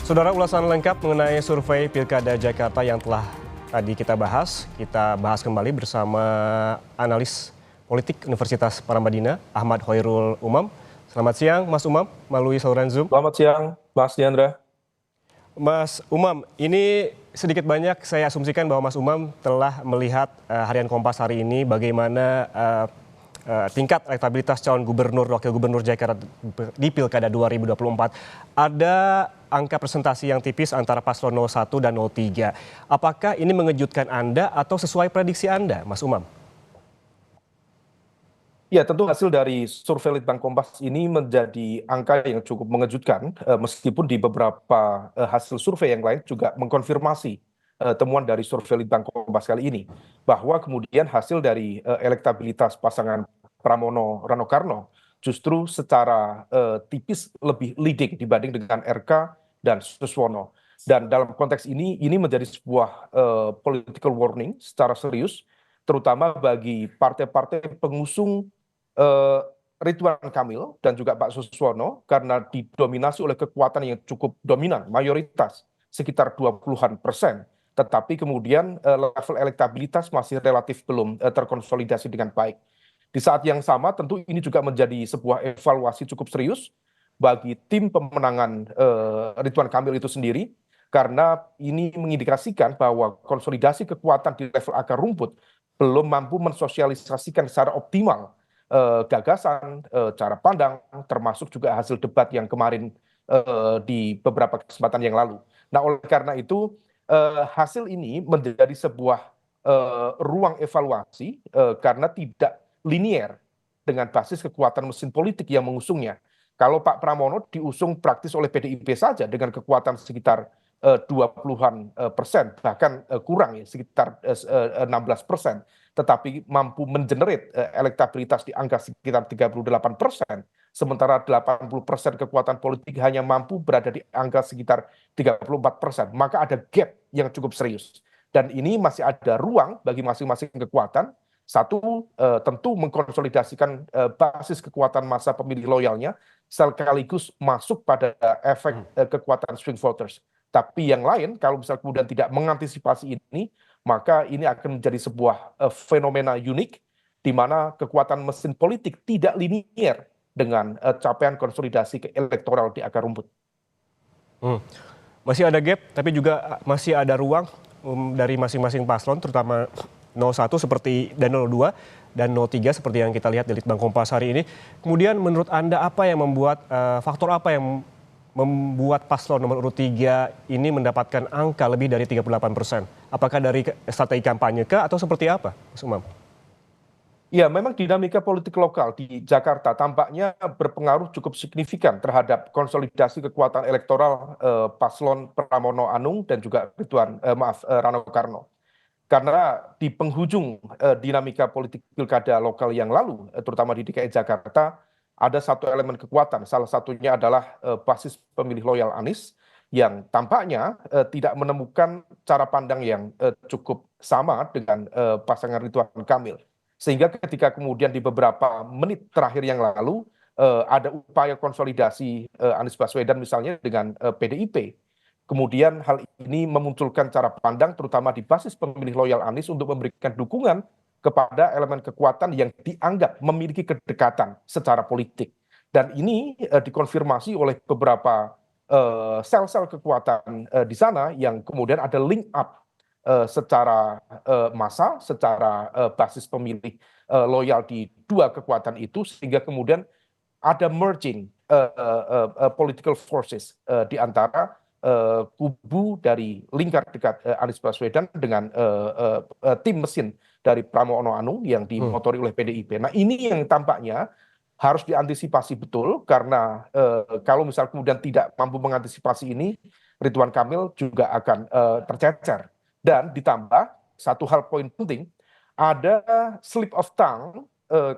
Saudara, ulasan lengkap mengenai survei Pilkada Jakarta yang telah tadi kita bahas kembali bersama analis politik Universitas Paramadina, Ahmad Hoirul Umam. Selamat siang, Mas Umam, melalui saluran Zoom. Selamat siang, Mas Diandra. Mas Umam, ini sedikit banyak saya asumsikan bahwa Mas Umam telah melihat harian Kompas hari ini bagaimana tingkat elektabilitas calon gubernur, wakil gubernur Jakarta di Pilkada 2024. Ada angka presentasi yang tipis antara paslon 01 dan 03. Apakah ini mengejutkan Anda atau sesuai prediksi Anda, Mas Umam? Ya, tentu hasil dari survei Litbang Kompas ini menjadi angka yang cukup mengejutkan, meskipun di beberapa hasil survei yang lain juga mengkonfirmasi temuan dari survei Litbang Kompas kali ini, bahwa kemudian hasil dari elektabilitas pasangan Pramono Rano Karno justru secara tipis lebih leading dibanding dengan RK dan Suswono. Dan dalam konteks ini menjadi sebuah political warning secara serius, terutama bagi partai-partai pengusung Ridwan Kamil dan juga Pak Suswono, karena didominasi oleh kekuatan yang cukup dominan, mayoritas sekitar 20-an%. Tetapi kemudian level elektabilitas masih relatif belum terkonsolidasi dengan baik. Di saat yang sama tentu ini juga menjadi sebuah evaluasi cukup serius bagi tim pemenangan Ridwan Kamil itu sendiri, karena ini mengindikasikan bahwa konsolidasi kekuatan di level akar rumput belum mampu mensosialisasikan secara optimal gagasan, cara pandang, termasuk juga hasil debat yang kemarin di beberapa kesempatan yang lalu. Nah, oleh karena itu hasil ini menjadi sebuah ruang evaluasi karena tidak linier dengan basis kekuatan mesin politik yang mengusungnya. Kalau Pak Pramono diusung praktis oleh PDIP saja dengan kekuatan sekitar 20-an%, bahkan kurang ya, sekitar 16%, tetapi mampu mengenerate elektabilitas di angka sekitar 38%, sementara 80% kekuatan politik hanya mampu berada di angka sekitar 34%, maka ada gap yang cukup serius. Dan ini masih ada ruang bagi masing-masing kekuatan. Satu, tentu mengkonsolidasikan basis kekuatan massa pemilih loyalnya, sekaligus masuk pada efek kekuatan swing voters. Tapi yang lain, kalau misal kemudian tidak mengantisipasi ini, maka ini akan menjadi sebuah fenomena unik, di mana kekuatan mesin politik tidak linier dengan capaian konsolidasi elektoral di akar rumput. Masih ada gap, tapi juga masih ada ruang dari masing-masing paslon, terutama 01 seperti dan 02 dan 03 seperti yang kita lihat di Litbang Kompas hari ini. Kemudian menurut Anda apa yang membuat faktor apa yang membuat paslon nomor urut 3 ini mendapatkan angka lebih dari 38%? Apakah dari strategi kampanye kah atau seperti apa, Mas Umam? Ya, memang dinamika politik lokal di Jakarta tampaknya berpengaruh cukup signifikan terhadap konsolidasi kekuatan elektoral paslon Pramono Anung dan juga Rano Karno. Karena di penghujung dinamika politik pilkada lokal yang lalu, terutama di DKI Jakarta, ada satu elemen kekuatan. Salah satunya adalah basis pemilih loyal Anies yang tampaknya tidak menemukan cara pandang yang cukup sama dengan pasangan Ridwan Kamil. Sehingga ketika kemudian di beberapa menit terakhir yang lalu ada upaya konsolidasi Anies Baswedan misalnya dengan PDIP. Kemudian hal ini memunculkan cara pandang terutama di basis pemilih loyal Anies untuk memberikan dukungan kepada elemen kekuatan yang dianggap memiliki kedekatan secara politik. Dan ini dikonfirmasi oleh beberapa sel-sel kekuatan di sana yang kemudian ada link up secara massa, secara basis pemilih loyal di dua kekuatan itu, sehingga kemudian ada merging political forces di antara kubu dari lingkar dekat Anies Baswedan dengan tim mesin dari Pramono Anung yang dimotori oleh PDIP. Nah, ini yang tampaknya harus diantisipasi betul, karena kalau misal kemudian tidak mampu mengantisipasi ini, Ridwan Kamil juga akan tercecer. Dan ditambah satu hal poin penting, ada slip of tongue,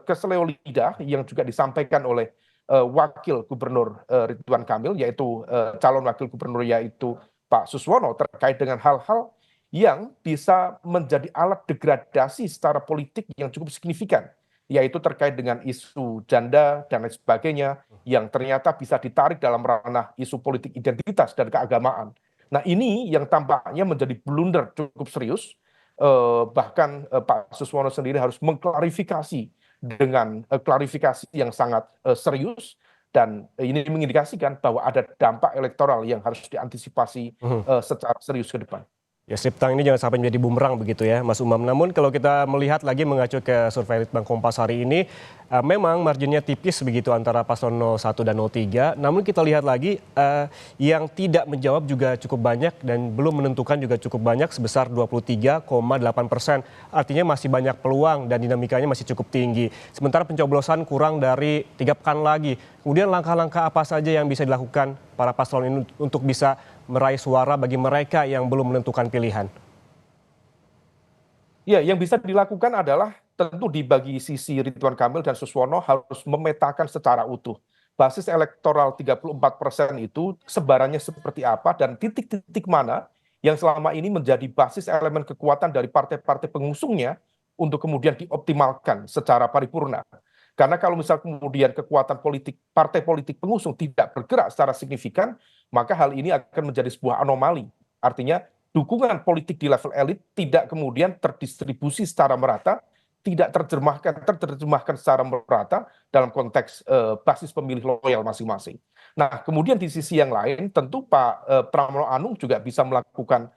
keseleo lidah yang juga disampaikan oleh wakil gubernur Ridwan Kamil, yaitu calon wakil gubernur yaitu Pak Suswono, terkait dengan hal-hal yang bisa menjadi alat degradasi secara politik yang cukup signifikan yaitu terkait dengan isu janda dan lain sebagainya, yang ternyata bisa ditarik dalam ranah isu politik identitas dan keagamaan. Nah ini yang tampaknya menjadi blunder cukup serius, bahkan Pak Suswono sendiri harus mengklarifikasi dengan klarifikasi yang sangat serius, dan ini mengindikasikan bahwa ada dampak elektoral yang harus diantisipasi Mhm. secara serius ke depan. Ya, slip tank ini jangan sampai menjadi bumerang begitu ya, Mas Umam. Namun kalau kita melihat lagi mengacu ke survei Litbang Kompas hari ini, memang marginnya tipis begitu antara paslon 01 dan 03. Namun kita lihat lagi yang tidak menjawab juga cukup banyak dan belum menentukan juga cukup banyak sebesar 23,8%. Artinya masih banyak peluang dan dinamikanya masih cukup tinggi. Sementara pencoblosan kurang dari 3 pekan lagi. Kemudian langkah-langkah apa saja yang bisa dilakukan para paslon ini untuk bisa meraih suara bagi mereka yang belum menentukan pilihan? Ya, yang bisa dilakukan adalah tentu di bagi sisi Ridwan Kamil dan Suswono harus memetakan secara utuh basis elektoral 34% itu sebarannya seperti apa dan titik-titik mana yang selama ini menjadi basis elemen kekuatan dari partai-partai pengusungnya untuk kemudian dioptimalkan secara paripurna. Karena kalau misal kemudian kekuatan politik partai politik pengusung tidak bergerak secara signifikan, maka hal ini akan menjadi sebuah anomali. Artinya dukungan politik di level elit tidak kemudian terdistribusi secara merata, tidak terjemahkan secara merata dalam konteks basis pemilih loyal masing-masing. Nah, kemudian di sisi yang lain tentu Pak Pramono Anung juga bisa melakukan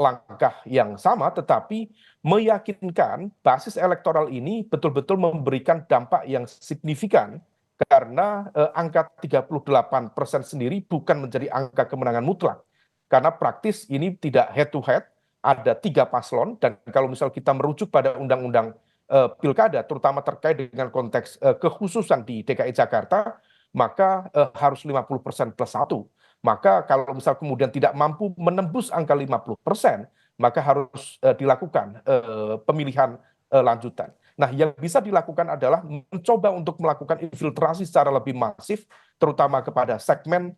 langkah yang sama, tetapi meyakinkan basis elektoral ini betul-betul memberikan dampak yang signifikan karena angka 38% sendiri bukan menjadi angka kemenangan mutlak. Karena praktis ini tidak head to head, ada 3 paslon, dan kalau misal kita merujuk pada undang-undang pilkada, terutama terkait dengan konteks kekhususan di DKI Jakarta, maka harus 50% plus 1. Maka kalau misal kemudian tidak mampu menembus angka 50%, maka harus dilakukan pemilihan lanjutan. Nah, yang bisa dilakukan adalah mencoba untuk melakukan infiltrasi secara lebih masif, terutama kepada segmen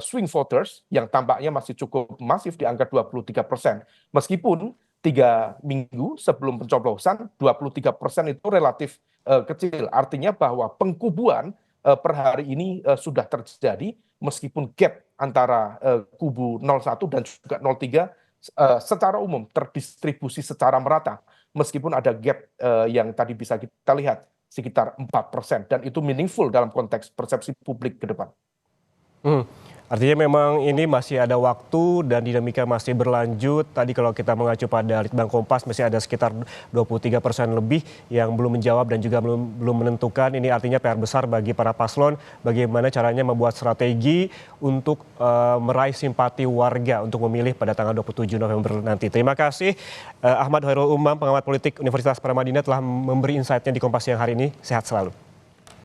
swing voters yang tampaknya masih cukup masif di angka 23%. Meskipun 3 minggu sebelum pencoblosan, 23% itu relatif kecil. Artinya bahwa pengkubuan per hari ini sudah terjadi, meskipun gap antara kubu 01 dan juga 03 secara umum terdistribusi secara merata, meskipun ada gap yang tadi bisa kita lihat sekitar 4%, dan itu meaningful dalam konteks persepsi publik ke depan. Hmm, artinya memang ini masih ada waktu dan dinamika masih berlanjut. Tadi kalau kita mengacu pada Litbang Kompas masih ada sekitar 23% lebih yang belum menjawab dan juga belum menentukan. Ini artinya PR besar bagi para paslon bagaimana caranya membuat strategi untuk meraih simpati warga untuk memilih pada tanggal 27 November nanti. Terima kasih Ahmad Hoirul Umam, pengamat politik Universitas Paramadina telah memberi insight-nya di Kompas siang hari ini. Sehat selalu.